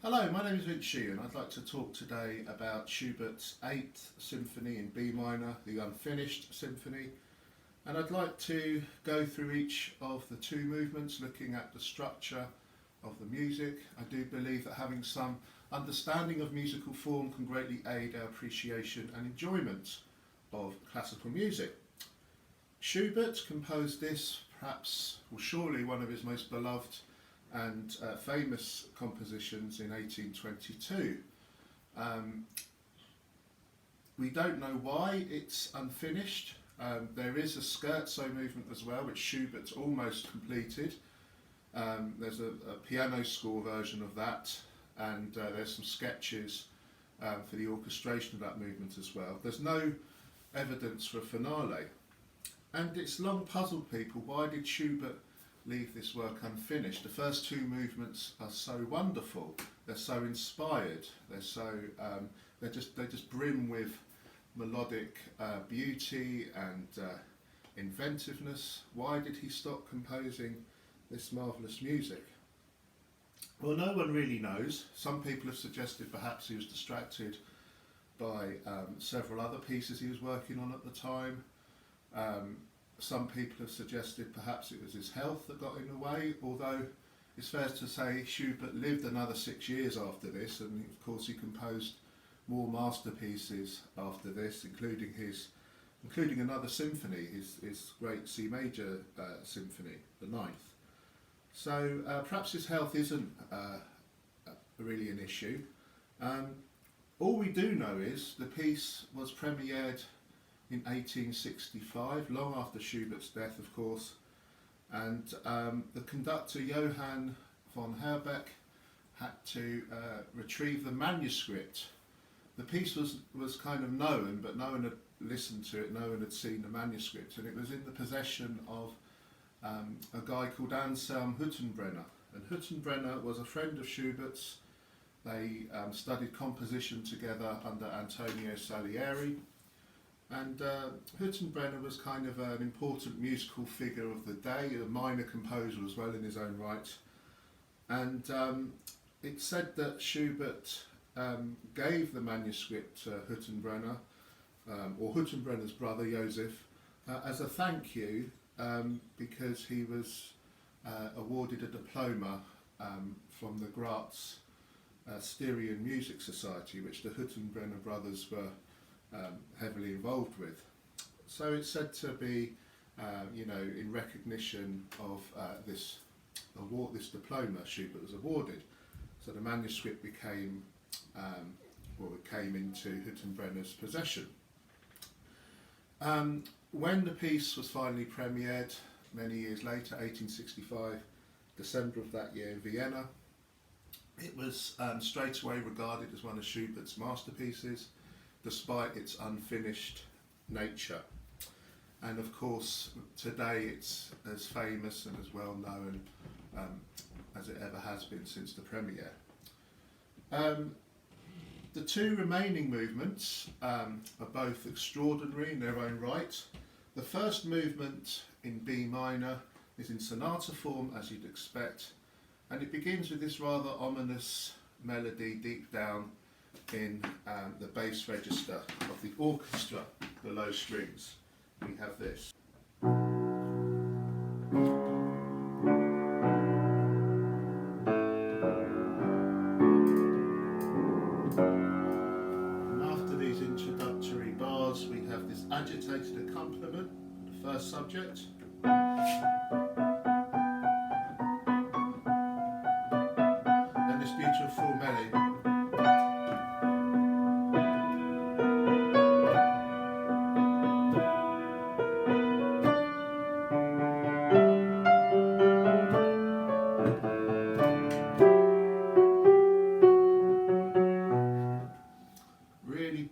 Hello, my name is Sheehan. I'd like to talk today about Schubert's 8th Symphony in B minor, the unfinished symphony, and I'd like to go through each of the two movements, looking at the structure of the music. I do believe that having some understanding of musical form can greatly aid our appreciation and enjoyment of classical music. Schubert composed this, perhaps, or surely one of his most beloved and famous compositions in 1822. We don't know why it's unfinished. There is a scherzo movement as well, which Schubert's almost completed. There's a piano score version of that, and there's some sketches for the orchestration of that movement as well. There's no evidence for a finale. And it's long puzzled people, why did Schubert leave this work unfinished? The first two movements are so wonderful, they're so inspired, they just brim with melodic beauty and inventiveness. Why did he stop composing this marvellous music? Well, no one really knows. Some people have suggested perhaps he was distracted by several other pieces he was working on at the time. Some people have suggested perhaps it was his health that got in the way, although it's fair to say Schubert lived another 6 years after this, and of course he composed more masterpieces after this, including another symphony, his great C major symphony, the ninth. So perhaps his health isn't really an issue. All we do know is the piece was premiered in 1865, long after Schubert's death, of course, and the conductor Johann von Herbeck had to retrieve the manuscript. The piece was kind of known, but no one had listened to it, no one had seen the manuscript, and it was in the possession of a guy called Anselm Hüttenbrenner. And Hüttenbrenner was a friend of Schubert's. They studied composition together under Antonio Salieri. And Hüttenbrenner was kind of an important musical figure of the day, a minor composer as well in his own right. And it's said that Schubert gave the manuscript to Hüttenbrenner, or Hüttenbrenner's brother Joseph, as a thank you because he was awarded a diploma from the Graz Styrian Music Society, which the Hüttenbrenner brothers were heavily involved with. So it's said to be, in recognition of this award, this diploma Schubert was awarded. So the manuscript came into Hüttenbrenner's possession. When the piece was finally premiered, many years later, 1865, December of that year in Vienna, it was straight away regarded as one of Schubert's masterpieces, despite its unfinished nature. And of course, today it's as famous and as well known as it ever has been since the premiere. The two remaining movements are both extraordinary in their own right. The first movement in B minor is in sonata form, as you'd expect, and it begins with this rather ominous melody deep down in the bass register of the orchestra, the low strings. We have this. And after these introductory bars, we have this agitated accompaniment, the first subject. Then this beautiful melody.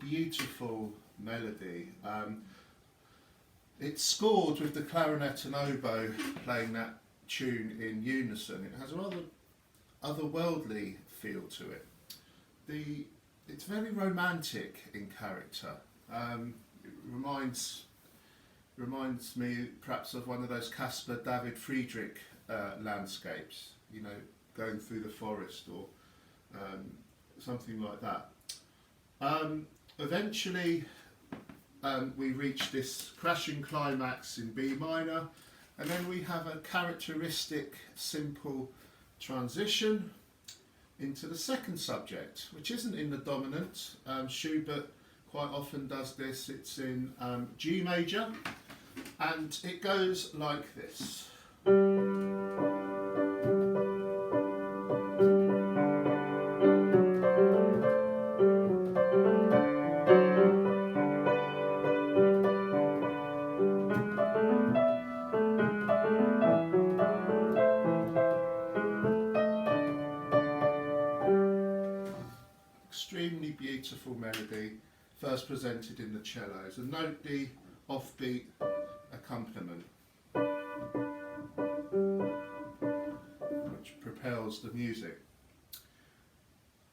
Beautiful melody. It's scored with the clarinet and oboe playing that tune in unison. It has a rather otherworldly feel to it. It's very romantic in character. It reminds me perhaps of one of those Caspar David Friedrich landscapes, going through the forest, or something like that. Eventually we reach this crashing climax in B minor, and then we have a characteristic simple transition into the second subject, which isn't in the dominant. Schubert quite often does this. It's in G major, and it goes like this. Extremely beautiful melody, first presented in the cellos, and note the offbeat accompaniment, which propels the music.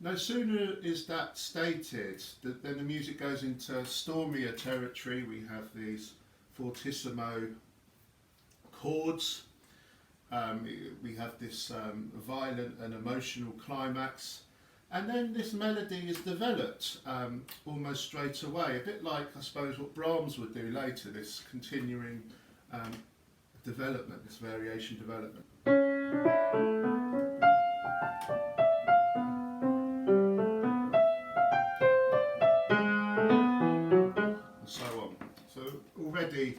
No sooner is that stated than the music goes into stormier territory. We have these fortissimo chords, we have this violent and emotional climax. And then this melody is developed almost straight away, a bit like, I suppose, what Brahms would do later, this continuing development, this variation development. And so on. So already,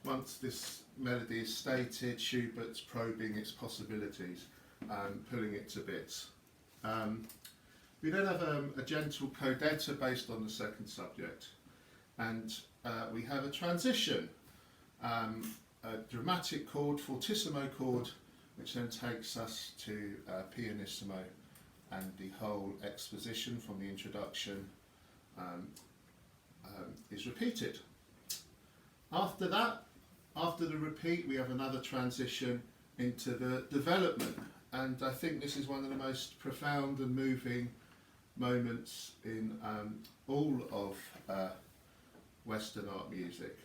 once this melody is stated, Schubert's probing its possibilities, pulling it to bits. We then have a gentle Codetta based on the second subject, and we have a transition, a dramatic chord, fortissimo chord, which then takes us to pianissimo, and the whole exposition from the introduction is repeated. After that, after the repeat, we have another transition into the development, and I think this is one of the most profound and moving moments in all of Western art music.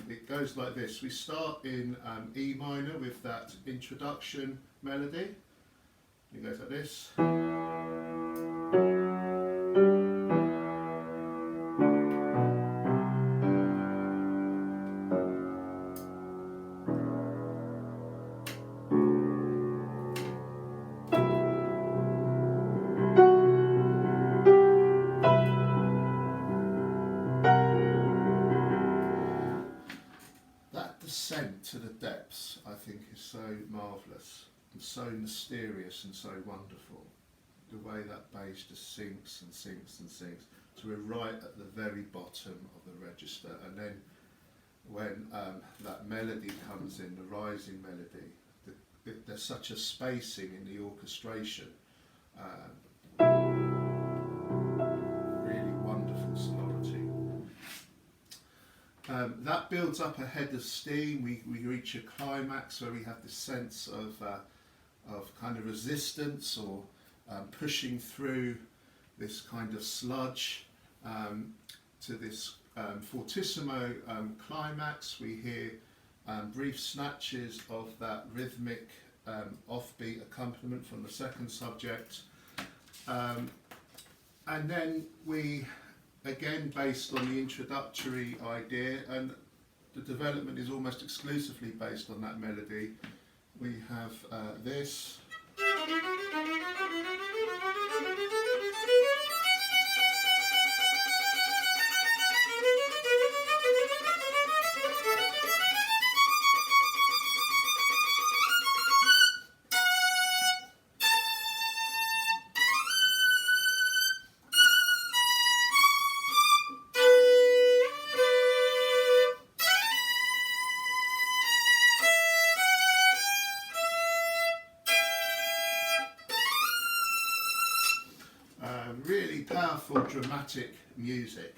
It goes like this. We start in E minor with that introduction melody. It goes like this. Descent to the depths, I think, is so marvellous and so mysterious and so wonderful. The way that bass just sinks and sinks and sinks to we're right at the very bottom of the register, and then when that melody comes in, the rising melody, there's such a spacing in the orchestration. Really wonderful sonority. That builds up a head of steam. We reach a climax where we have this sense of kind of resistance, or pushing through this kind of sludge to this fortissimo climax. We hear brief snatches of that rhythmic offbeat accompaniment from the second subject, and then we, again based on the introductory idea, and the development is almost exclusively based on that melody, we have this. Really powerful, dramatic music.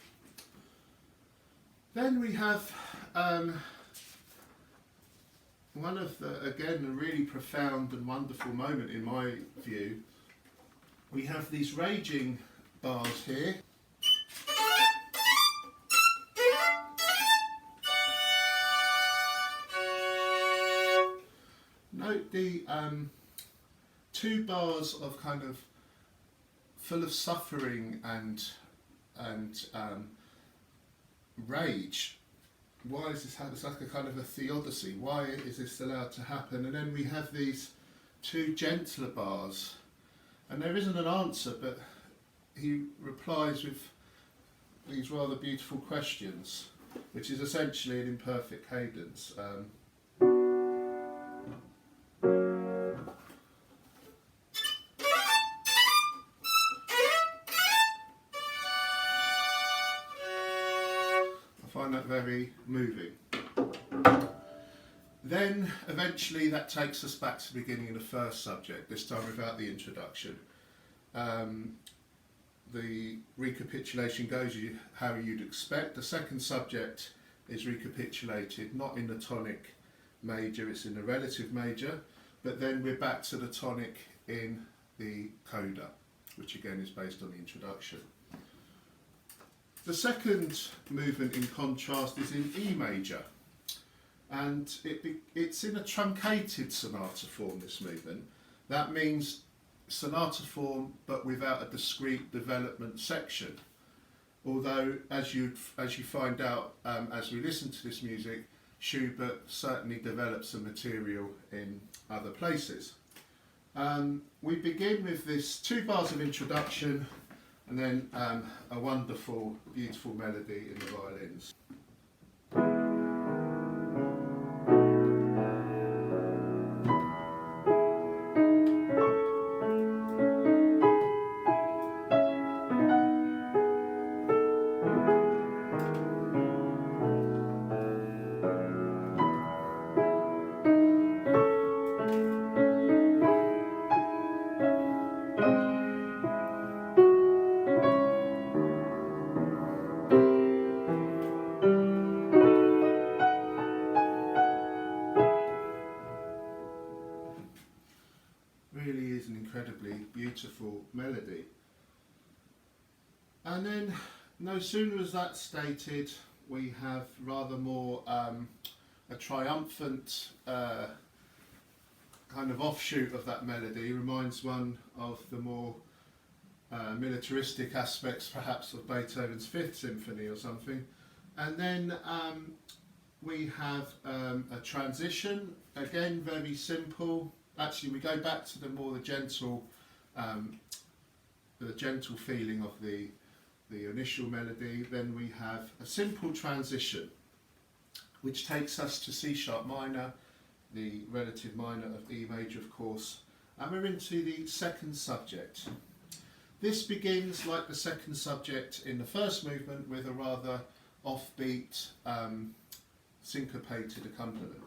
Then we have one of the, again, a really profound and wonderful moment in my view. We have these raging bars here. Note the 2 bars of kind of full of suffering and rage. Why is this happening? It's like a kind of a theodicy. Why is this allowed to happen? And then we have these two gentler bars, and there isn't an answer, but he replies with these rather beautiful questions, which is essentially an imperfect cadence. I find that very moving. Then eventually that takes us back to the beginning of the first subject, this time without the introduction. The recapitulation goes how you'd expect. The second subject is recapitulated, not in the tonic major, it's in the relative major, but then we're back to the tonic in the coda, which again is based on the introduction. The second movement in contrast is in E major, and it's in a truncated sonata form, this movement. That means sonata form but without a discrete development section. Although, as you find out as we listen to this music, Schubert certainly develops some material in other places. We begin with this 2 bars of introduction and then a wonderful, beautiful melody in the violins. Really is an incredibly beautiful melody. And then no sooner as that's stated, we have rather more a triumphant kind of offshoot of that melody. Reminds one of the more militaristic aspects perhaps of Beethoven's Fifth Symphony or something. And then we have a transition, again very simple. Actually, we go back to the gentle feeling of the initial melody. Then we have a simple transition, which takes us to C sharp minor, the relative minor of E major, of course, and we're into the second subject. This begins like the second subject in the first movement with a rather offbeat, syncopated accompaniment.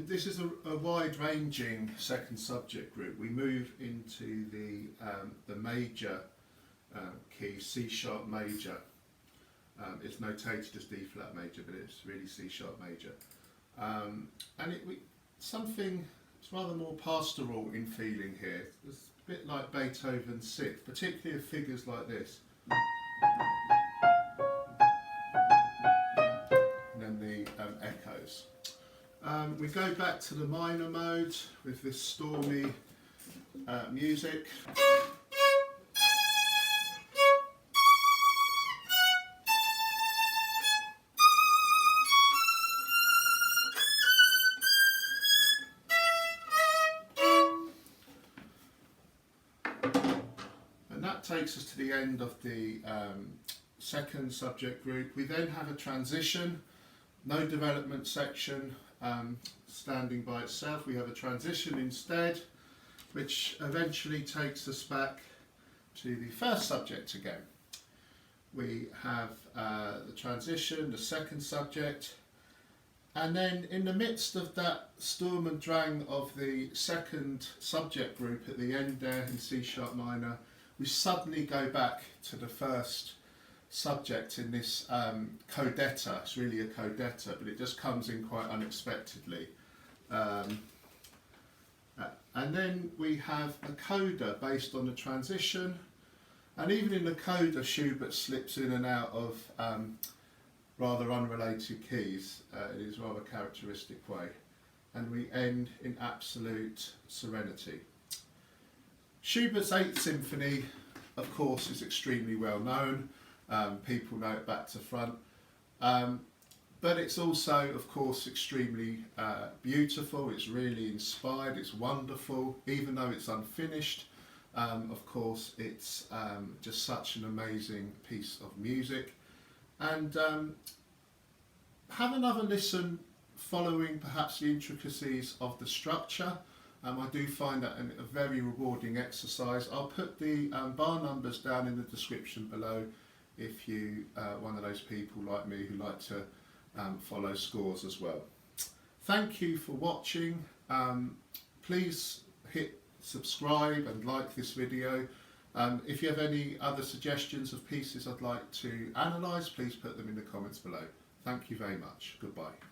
This is a wide-ranging second subject group. We move into the major key, C sharp major. It's notated as D flat major, but it's really C sharp major. And it's rather more pastoral in feeling here. It's a bit like Beethoven's Sixth, particularly of figures like this. And then the echoes. We go back to the minor mode with this stormy music. And that takes us to the end of the second subject group. We then have a transition, no development section. Standing by itself, we have a transition instead, which eventually takes us back to the first subject again. We have the transition, the second subject, And then in the midst of that Sturm und Drang of the second subject group at the end there in C sharp minor, we suddenly go back to the first subject in this Codetta. It's really a Codetta, but it just comes in quite unexpectedly. And then we have a Coda based on the transition, and even in the Coda Schubert slips in and out of rather unrelated keys in his rather characteristic way, and we end in absolute serenity. Schubert's Eighth Symphony, of course, is extremely well known. People know it back to front. But it's also, of course, extremely beautiful. It's really inspired. It's wonderful, even though it's unfinished. Of course, it's just such an amazing piece of music. And have another listen following perhaps the intricacies of the structure. I do find that a very rewarding exercise. I'll put the bar numbers down in the description below if you one of those people like me who like to follow scores as well. Thank you for watching. Please hit subscribe and like this video. If you have any other suggestions of pieces I'd like to analyse, please put them in the comments below. Thank you very much. Goodbye.